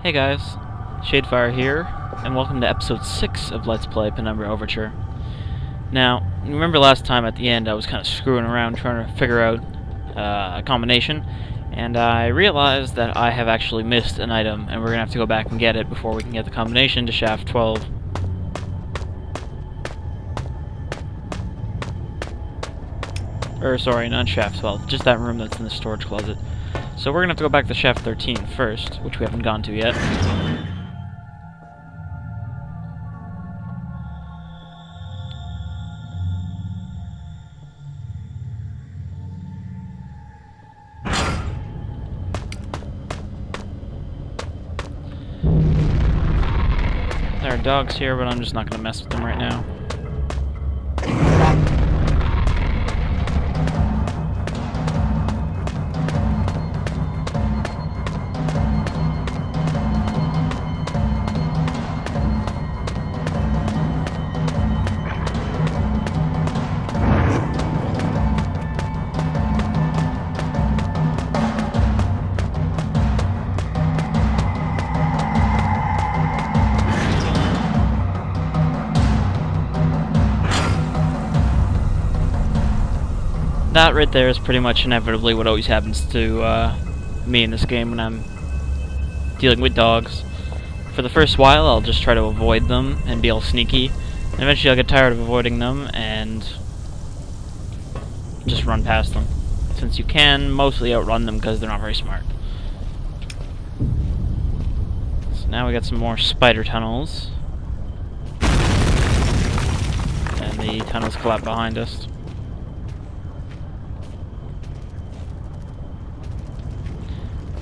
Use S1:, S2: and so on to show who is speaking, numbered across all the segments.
S1: Hey guys, Shadefyre here, and welcome to episode 6 of Let's Play Penumbra Overture. Now, remember last time at the end I was kind of screwing around trying to figure out a combination, and I realized that I have actually missed an item, and we're going to have to go back and get it before we can get the combination to shaft 12. Or, sorry, not shaft 12, just that room that's in the storage closet. So we're going to have to go back to shaft 13 first, which we haven't gone to yet. There are dogs here, but I'm just not going to mess with them right now. That right there is pretty much inevitably what always happens to me in this game when I'm dealing with dogs. For the first while, I'll just try to avoid them and be all sneaky. And eventually I'll get tired of avoiding them and just run past them. Since you can mostly outrun them because they're not very smart. So now we got some more spider tunnels. And the tunnels collapse behind us.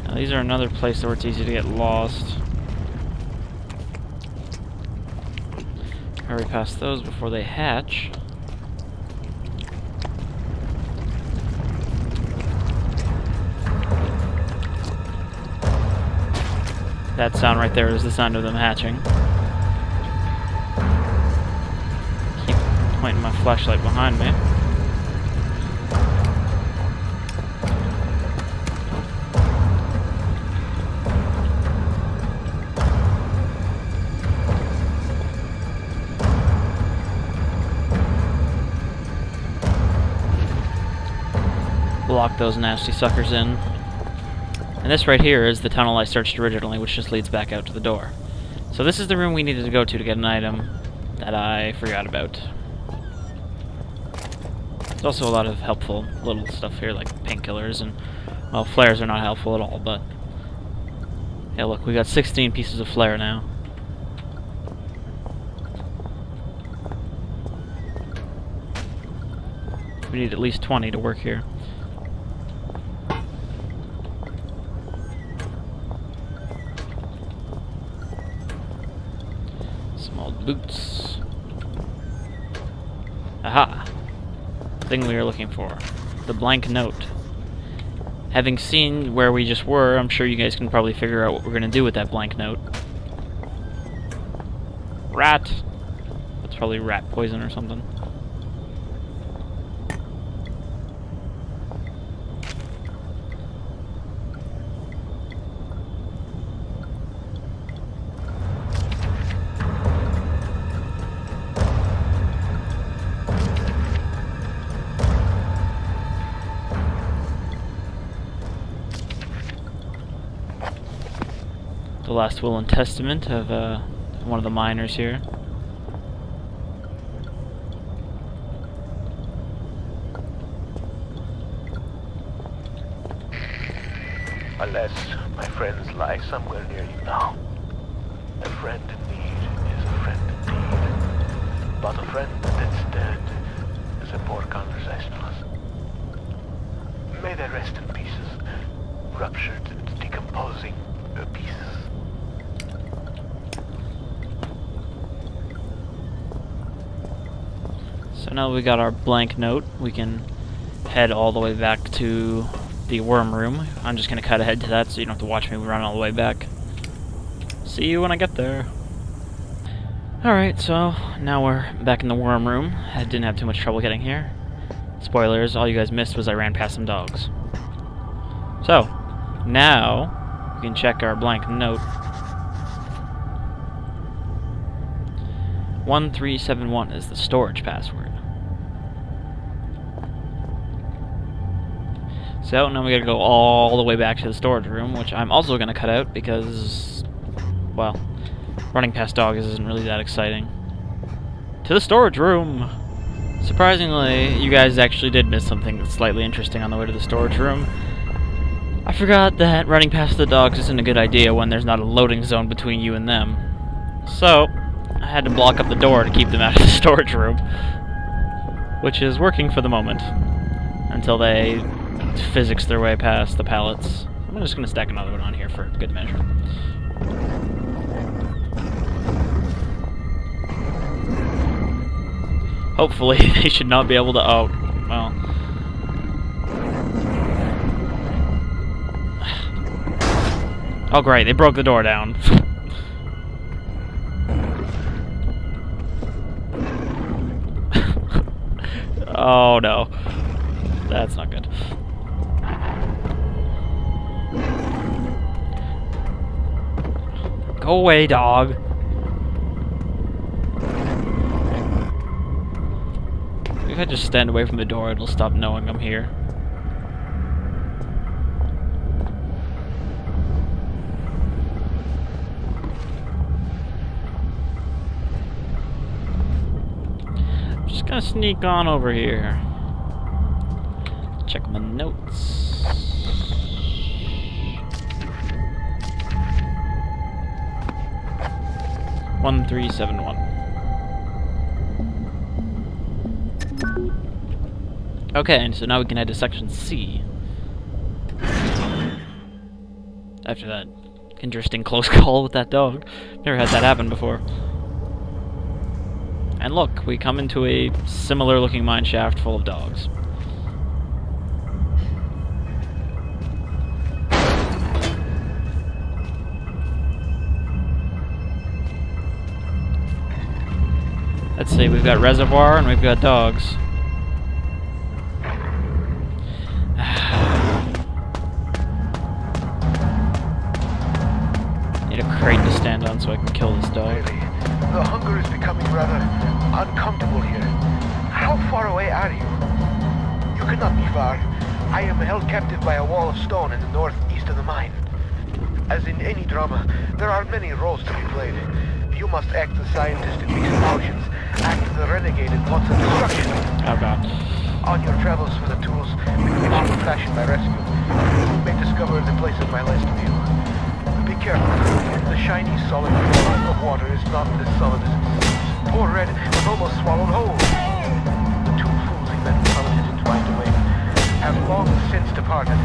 S1: Now, these are another place where it's easy to get lost. Hurry past those before they hatch. That sound right there is the sound of them hatching. Keep pointing my flashlight behind me. Lock those nasty suckers in. And this right here is the tunnel I searched originally, which just leads back out to the door. So this is the room we needed to go to get an item that I forgot about. There's also a lot of helpful little stuff here, like painkillers, and, well, flares are not helpful at all, but... yeah, look, we got 16 pieces of flare now. We need at least 20 to work here. Boots. Aha! Thing we were looking for. The blank note. Having seen where we just were, I'm sure you guys can probably figure out what we're going to do with that blank note. Rat! That's probably rat poison or something. The last will and testament of one of the miners here.
S2: Unless my friends lie somewhere near you now. A friend in need is a friend indeed. But a friend that's dead is a poor conversationalist. May they rest in pieces, ruptured and decomposing pieces.
S1: So now we got our blank note, we can head all the way back to the worm room. I'm just going to cut ahead to that so you don't have to watch me run all the way back. See you when I get there. Alright, so now we're back in the worm room. I didn't have too much trouble getting here. Spoilers, all you guys missed was I ran past some dogs. So, now we can check our blank note. 1371 is the storage password. So now we gotta go all the way back to the storage room, which I'm also gonna cut out because, well, running past dogs isn't really that exciting. To the storage room! Surprisingly, you guys actually did miss something slightly interesting on the way to the storage room. I forgot that running past the dogs isn't a good idea when there's not a loading zone between you and them. So, I had to block up the door to keep them out of the storage room. Which is working for the moment. Until they physics their way past the pallets. I'm just going to stack another one on here for good measure. Hopefully they should not be able to... Oh, well... Oh great, they broke the door down. Oh no. That's not good. Go away, dog. If I just stand away from the door, it'll stop knowing I'm here. I'm just gonna sneak on over here. Check my notes. 1371. Okay, and so now we can head to section C. After that interesting close call with that dog. Never had that happen before. And look, we come into a similar looking mine shaft full of dogs. Let's see, we've got reservoir and we've got dogs. Need a crate to stand on so I can kill this dog.
S2: Really, the hunger is becoming rather uncomfortable here. How far away are you? You cannot be far. I am held captive by a wall of stone in the northeast of the mine. As in any drama, there are many roles to be played. You must act the scientist in mixed emotions, act the renegade in plots of destruction.
S1: Oh god.
S2: On your travels for the tools, which will fashion my rescue, you may discover the place of my last meal. Be careful. The shiny, solid form of water is not as solid as it seems. Poor Red was almost swallowed whole. The two fools he met plummeted into my domain have long since departed,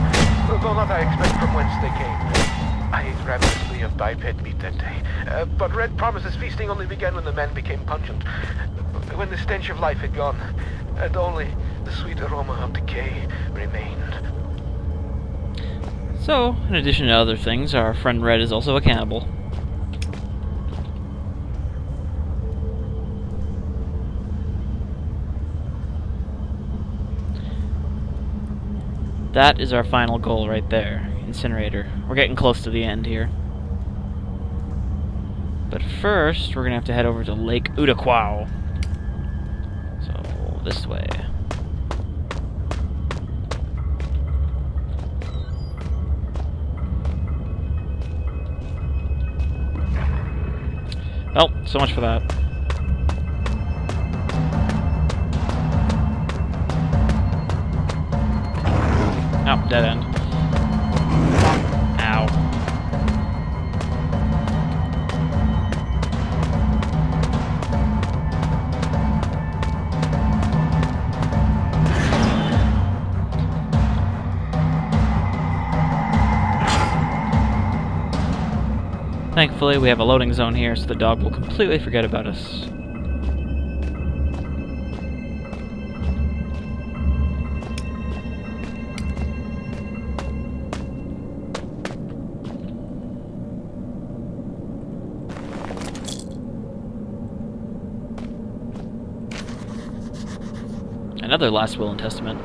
S2: though not I expect from whence they came. I ate ravenously of biped meat that day, but Red promises feasting only began when the man became pungent, when the stench of life had gone, and only the sweet aroma of decay remained.
S1: So, in addition to other things, our friend Red is also a cannibal. That is our final goal right there. Incinerator. We're getting close to the end here. But first, we're gonna have to head over to Lake Udaquao. So, this way. Well, so much for that. Oh, dead end. Ow. Thankfully, we have a loading zone here, so the dog will completely forget about us. Another last will and testament.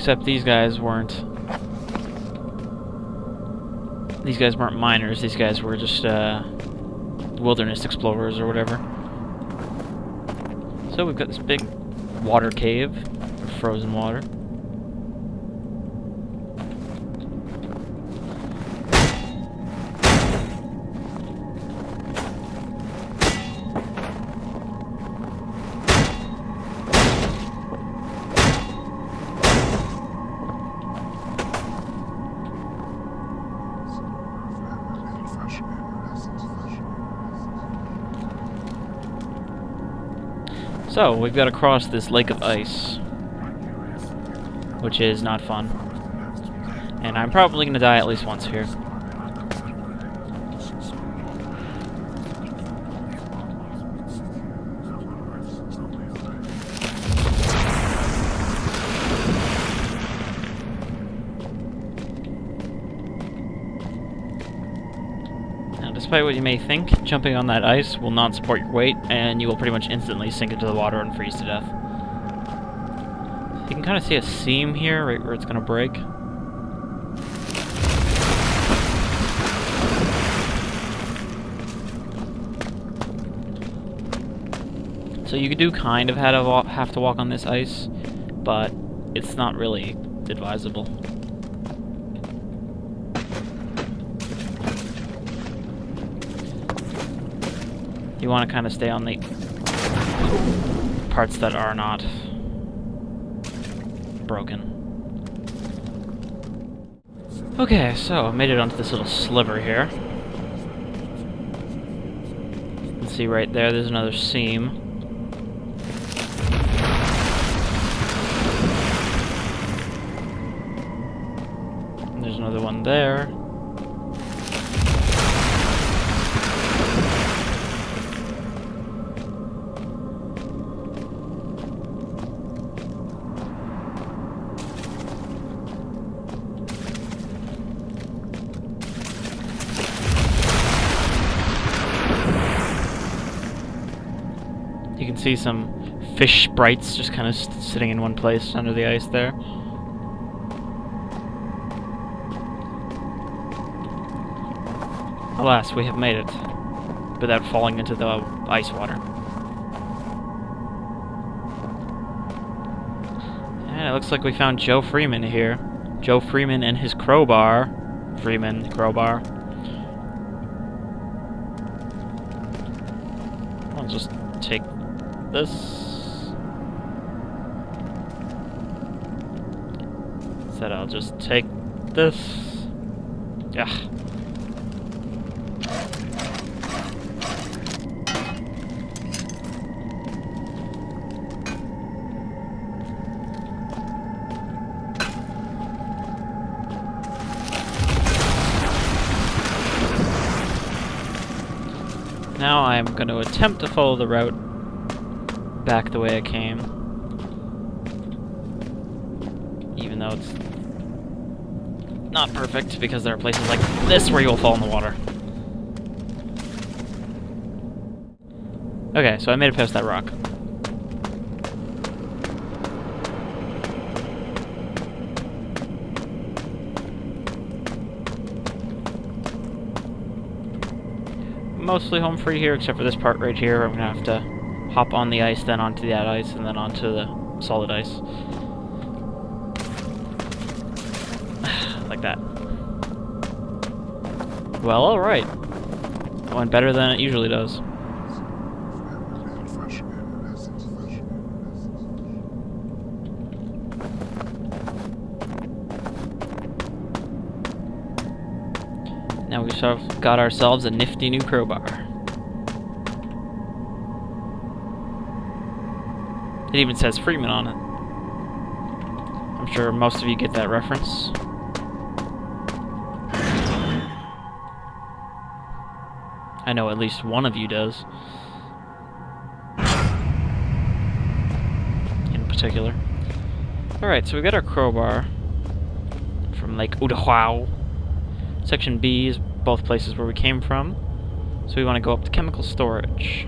S1: Except these guys weren't. These guys weren't miners. These guys were just wilderness explorers or whatever. So we've got this big water cave, frozen water. So, we've got to cross this lake of ice, which is not fun. And I'm probably going to die at least once here. Despite what you may think, jumping on that ice will not support your weight, and you will pretty much instantly sink into the water and freeze to death. You can kind of see a seam here, right where it's going to break. So you do kind of have to walk on this ice, but it's not really advisable. You want to kind of stay on the parts that are not broken. Okay, so I made it onto this little sliver here. You can see right there, there's another seam. And there's another one there. You can see some fish sprites just kind of sitting in one place under the ice there. Alas, we have made it without falling into the ice water. And it looks like we found Joe Freeman here. Joe Freeman and his crowbar. Freeman, crowbar. I'll just take this. Said I'll just take this. Yeah. Now I'm going to attempt to follow the route back the way I came. Even though it's not perfect, because there are places like this where you will fall in the water. Okay, so I made it past that rock. Mostly home free here, except for this part right here. I'm gonna have to hop on the ice, then onto that ice, and then onto the solid ice. Like that. Well, alright. That went better than it usually does. Now we've sort of got ourselves a nifty new crowbar. It even says Freeman on it. I'm sure most of you get that reference. I know at least one of you does. In particular. Alright, so we got our crowbar from Lake Udahwao. Section B is both places where we came from. So we want to go up to chemical storage.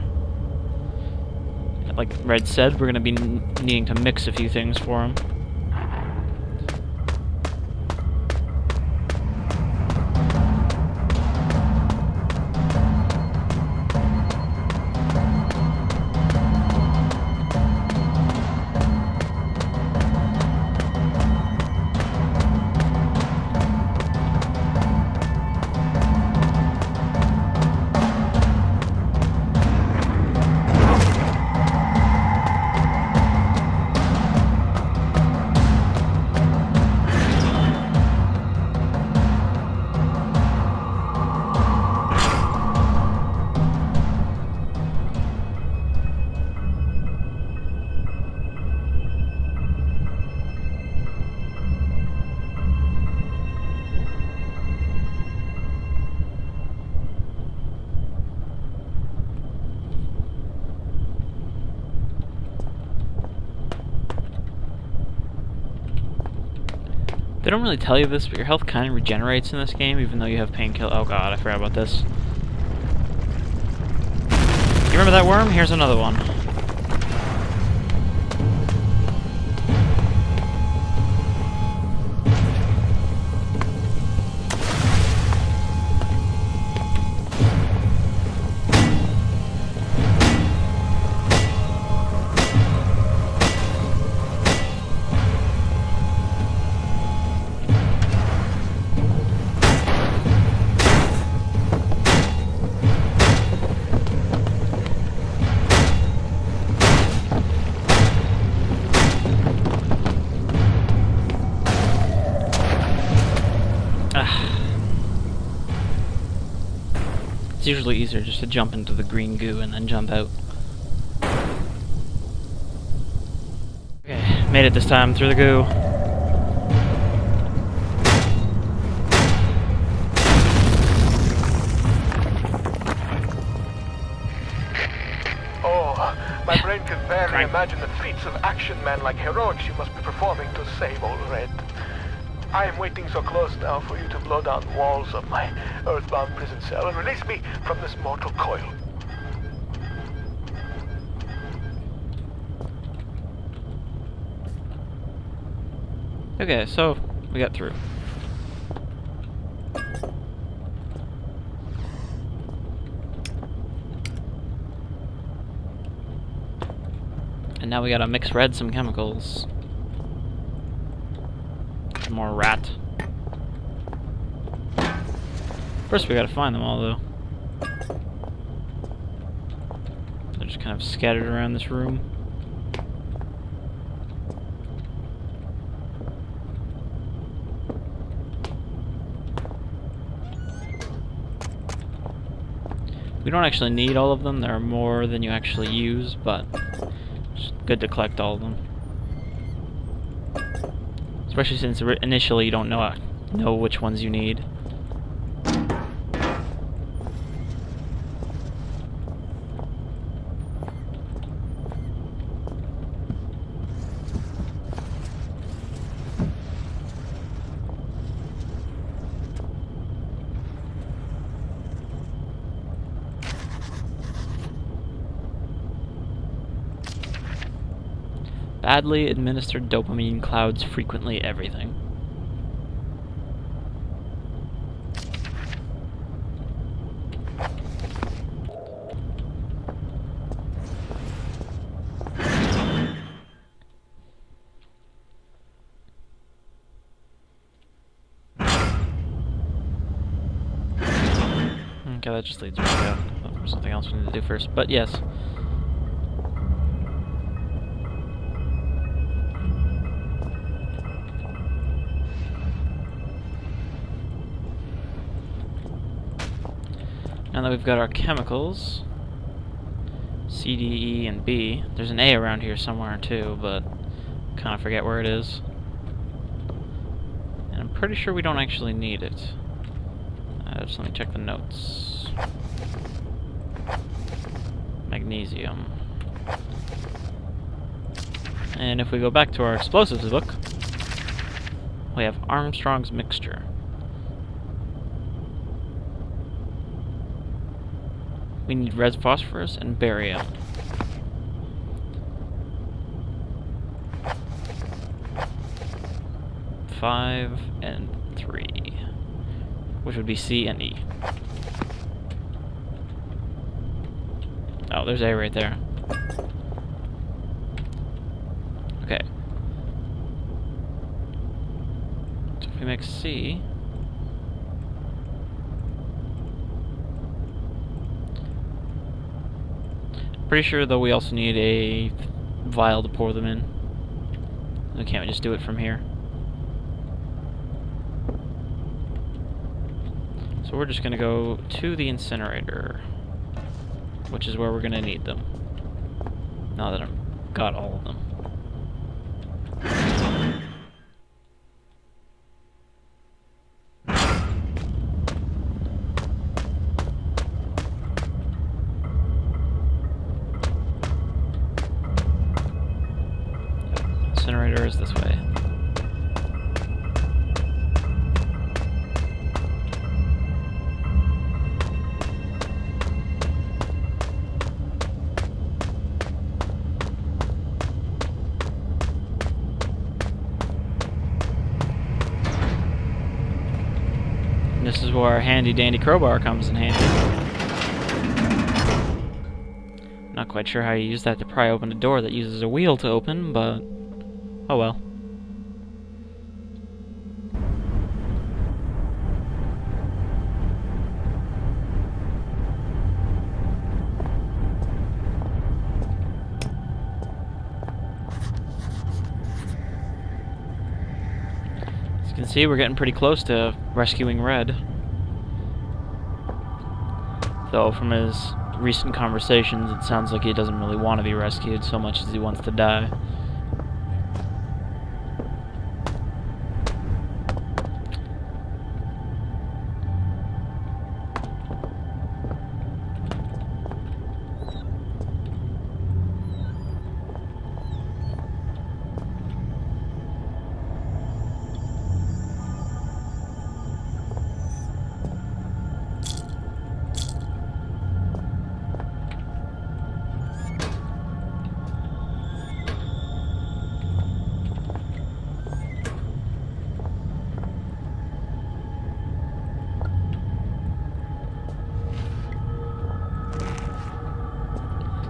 S1: Like Red said, we're going to be needing to mix a few things for him. They don't really tell you this, but your health kind of regenerates in this game, even though you have painkiller. Oh god, I forgot about this. You remember that worm? Here's another one. It's usually easier just to jump into the green goo and then jump out. Okay, made it this time through the goo.
S2: Oh, my brain can barely imagine the feats of action man-like heroics you must be performing to save old Red. I am waiting so close now for you to blow down walls of my earthbound prison cell and release me from this mortal coil.
S1: Okay, so we got through. And now we gotta mix red some chemicals. Some more rat. First we gotta find them all though. They're just kind of scattered around this room. We don't actually need all of them. There are more than you actually use, but it's good to collect all of them. Especially since initially you don't know which ones you need. Badly administered dopamine clouds frequently everything. Okay, that just leads me back out. I thought there was something else we need to do first, but yes. Now that we've got our chemicals, C, D, E, and B, there's an A around here somewhere too, but kind of forget where it is. And I'm pretty sure we don't actually need it. Just let me check the notes. Magnesium. And if we go back to our explosives book, we have Armstrong's mixture. We need red phosphorus and barium. Five and 3, which would be C and E. Oh, there's A right there. Okay. So if we make C, pretty sure though we also need a vial to pour them in. We can't just do it from here. So we're just gonna go to the incinerator, which is where we're gonna need them. Now that I've got all of them. Incinerator is this way. where our handy-dandy crowbar comes in handy. Not quite sure how you use that to pry open a door that uses a wheel to open, but oh well. As you can see, we're getting pretty close to rescuing Red. Though from his recent conversations, it sounds like he doesn't really want to be rescued so much as he wants to die.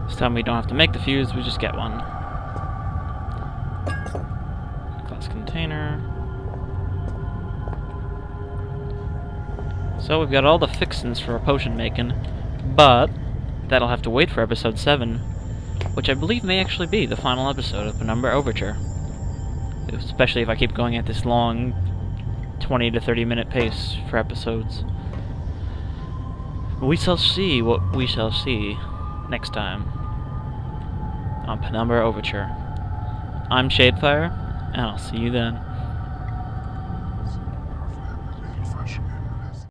S1: This time we don't have to make the fuse, we just get one. Glass container. So we've got all the fixins for our potion making, but that'll have to wait for episode 7, which I believe may actually be the final episode of Penumbra Overture. Especially if I keep going at this long 20 to 30 minute pace for episodes. We shall see what we shall see next time on Penumbra Overture. I'm Shadefyre, and I'll see you then.